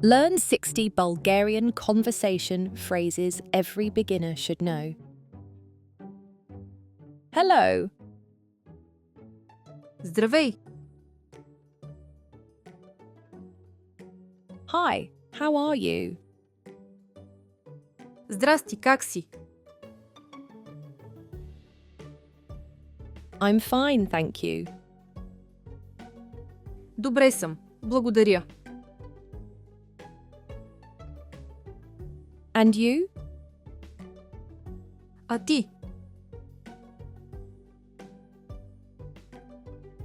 Learn 60 Bulgarian conversation phrases every beginner should know. Hello. Здравей! Hi, how are you? Здрасти, как си? I'm fine, thank you. Добре съм, благодаря. And you? А ти?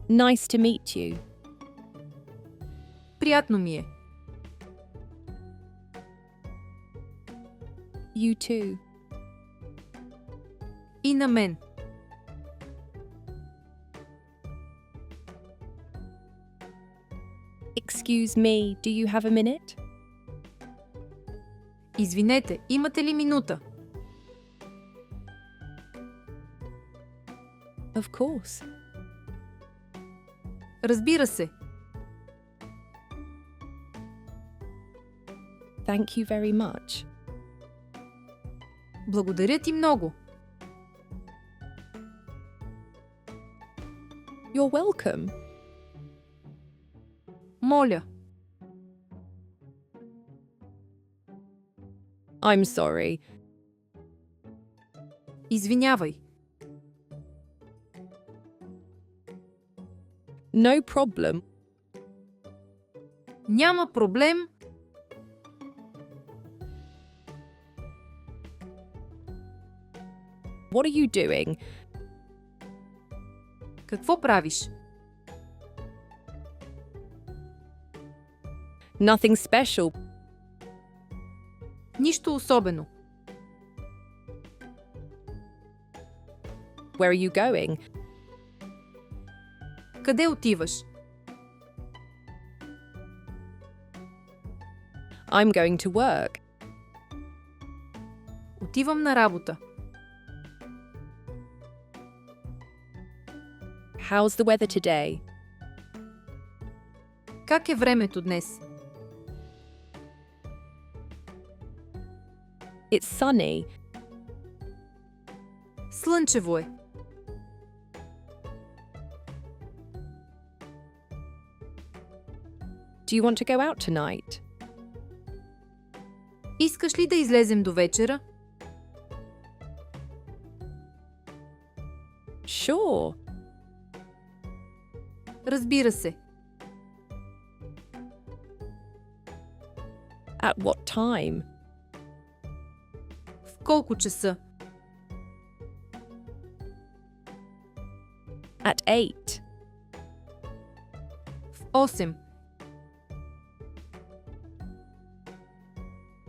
Nice to meet you. Приятно ми е. You too. И на мен. Excuse me, do you have a minute? Извинете, имате ли минута? Of course. Разбира се. Thank you very much. Благодаря ти много. You're welcome. Моля. I'm sorry. Извинявай. No problem. Няма проблем. What are you doing? Какво правиш? Nothing special. Нищо особено. Where are you going? Къде отиваш? I'm going to work. Отивам на работа. How's the weather today? Как е времето днес? It's sunny. Слънчево е. Do you want to go out tonight? Искаш ли да излезем до вечера? Sure. Разбира се. At what time? В колко часа? At 8. В 8.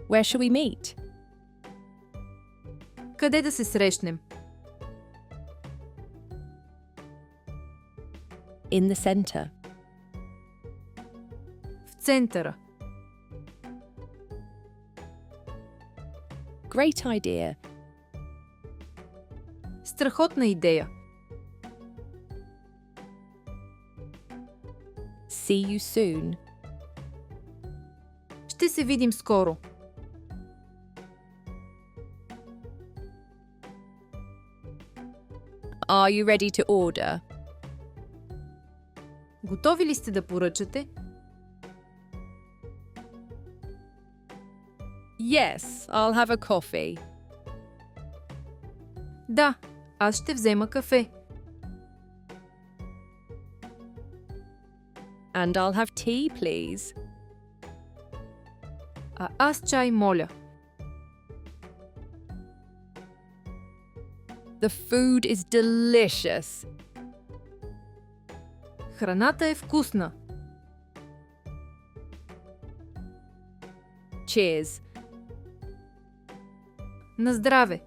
Where shall we meet? Къде да се срещнем? In the center. В центъра. Great idea. Страхотна идея. See you soon. Ще се видим скоро. Are you ready to order? Готови ли сте да поръчате? Yes, I'll have a coffee. Да, аз ще взема кафе. And I'll have tea, please. А аз чай, моля. The food is delicious. Храната е вкусна. Cheers. На здраве.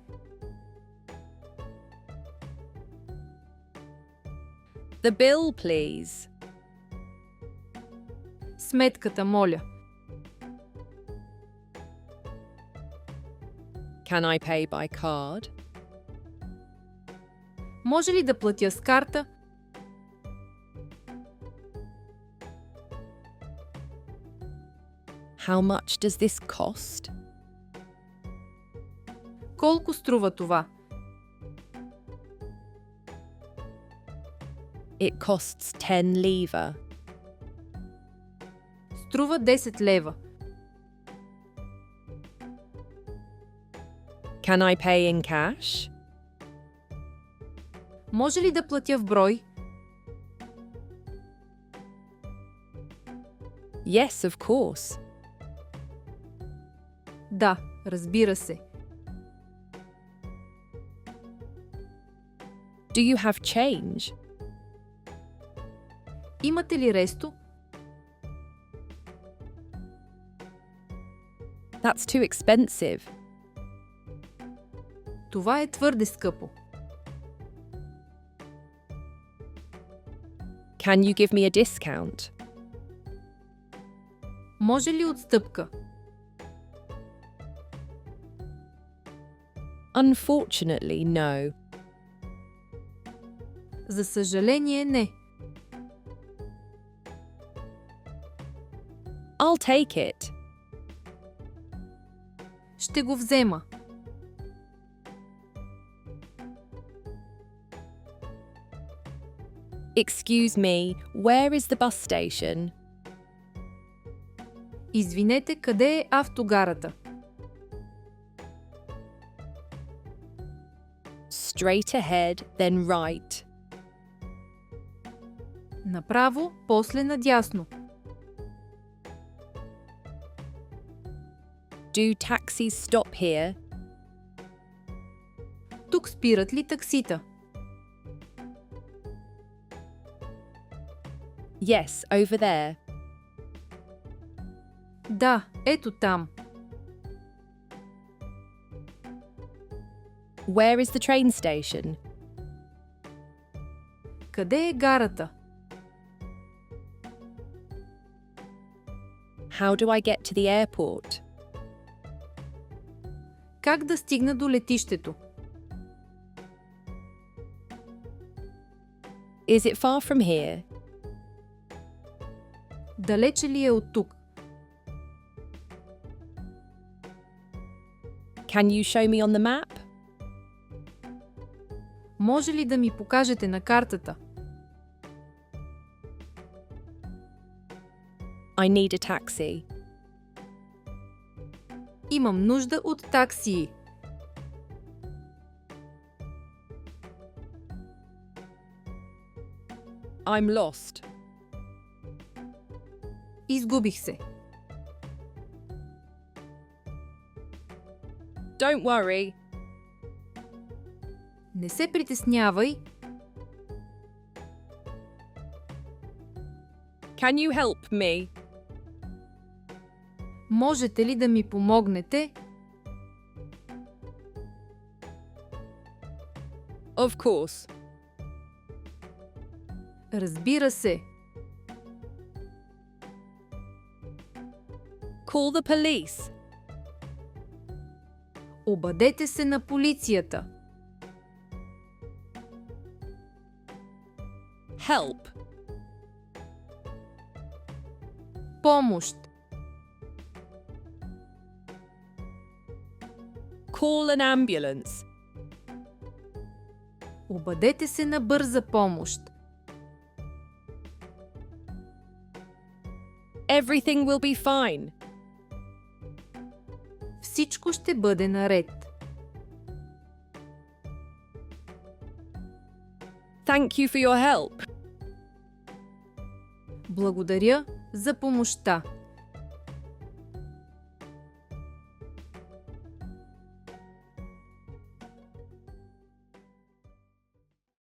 The bill, please. Сметката, моля. Can I pay by card? Може ли да платя с карта? How much does this cost? Колко струва това? It costs 10 leva. Струва 10 лева. Can I pay in cash? Може ли да платя в брой? Yes, of course. Да, разбира се. Do you have change? Имате ли ресто? That's too expensive. Това е твърде скъпо. Can you give me a discount? Може ли отстъпка? Unfortunately, no. За съжаление, не. I'll take it. Ще го взема. Excuse me, where is the bus station? Извинете, къде е автогарата? Straight ahead, then right. Направо, после надясно. Do taxis stop here? Тук спират ли таксита? Yes, over there. Да, ето там. Where is the train station? Къде е гарата? How do I get to the airport? Как да стигна до летището? Is it far from here? Далече ли е от тук? Can you show me on the map? Може ли да ми покажете на картата? I need a taxi. Имам нужда от таксии. I'm lost. Изгубих се. Don't worry. Не се притеснявай. Can you help me? Можете ли да ми помогнете? Of course. Разбира се. Call the police. Обадете се на полицията. Help. Помощ. Call an ambulance. Обадете се на бърза помощ. Everything will be fine. Всичко ще бъде наред. Thank you for your help. Благодаря за помощта.